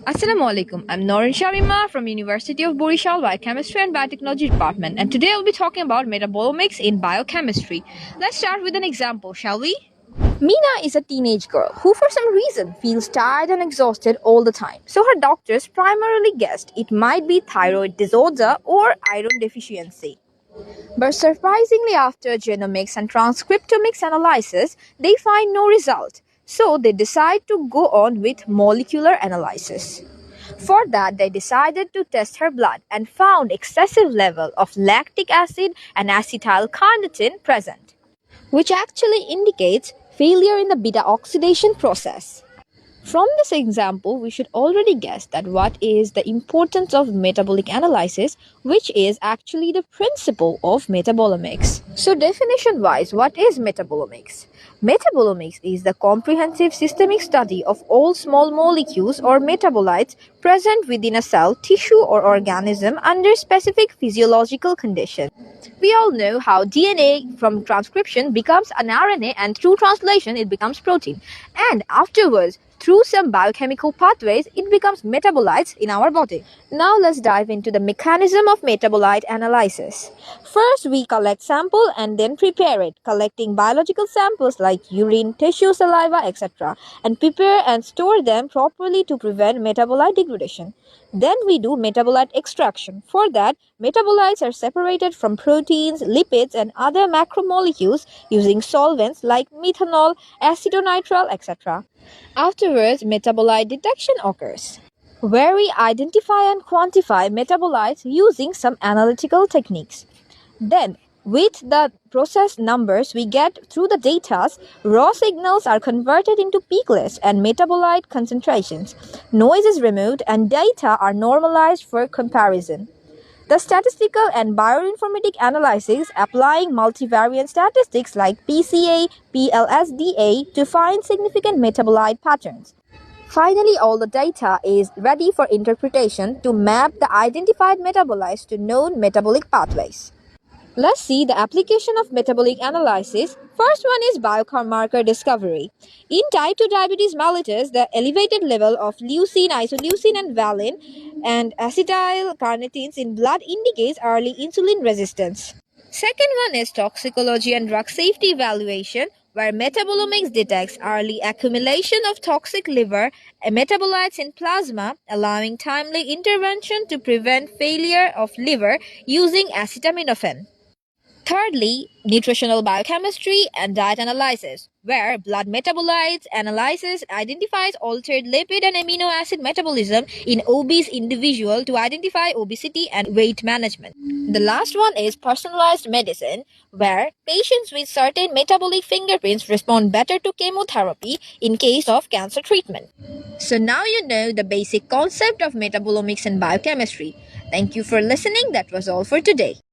Assalamu alaikum. I'm Nowrin Shamima from University of Barishal Biochemistry and Biotechnology Department, and today we'll be talking about metabolomics in biochemistry. Let's start with an example, shall we? Meena is a teenage girl who for some reason feels tired and exhausted all the time. So her doctors primarily guessed it might be thyroid disorder or iron deficiency. But surprisingly, after genomics and transcriptomics analysis, they find no result. So they decide to go on with molecular analysis. For that, they decided to test her blood and found excessive level of lactic acid and acetyl carnitine present, which actually indicates failure in the beta oxidation process. From this example, we should already guess that what is the importance of metabolic analysis, which is actually the principle of metabolomics. So definition wise, what is metabolomics? Metabolomics is the comprehensive systemic study of all small molecules or metabolites present within a cell, tissue or organism under specific physiological conditions. We all know how DNA from transcription becomes an RNA and through translation it becomes protein. And afterwards, through some biochemical pathways, it becomes metabolites in our body. Now let's dive into the mechanism of metabolite analysis. First, we collect sample and then prepare it, collecting biological samples like urine, tissue, saliva, etc. and prepare and store them properly to prevent metabolite degradation. Then we do metabolite extraction. For that, metabolites are separated from proteins, lipids, and other macromolecules using solvents like methanol, acetonitrile, etc. Afterwards, metabolite detection occurs, where we identify and quantify metabolites using some analytical techniques. Then, with the process numbers we get through the data, raw signals are converted into peak lists and metabolite concentrations. Noise is removed and data are normalized for comparison. The statistical and bioinformatic analysis applying multivariate statistics like PCA, PLSDA to find significant metabolite patterns. Finally, all the data is ready for interpretation to map the identified metabolites to known metabolic pathways. Let's see the application of metabolic analysis. First one is biomarker discovery. In type 2 diabetes mellitus, the elevated level of leucine, isoleucine and valine and acetyl carnitines in blood indicates early insulin resistance. Second one is toxicology and drug safety evaluation, where metabolomics detects early accumulation of toxic liver metabolites in plasma, allowing timely intervention to prevent failure of liver using acetaminophen. Thirdly, nutritional biochemistry and diet analysis, where blood metabolites analysis identifies altered lipid and amino acid metabolism in obese individual to identify obesity and weight management. The last one is personalized medicine, where patients with certain metabolic fingerprints respond better to chemotherapy in case of cancer treatment. So now you know the basic concept of metabolomics and biochemistry. Thank you for listening. That was all for today.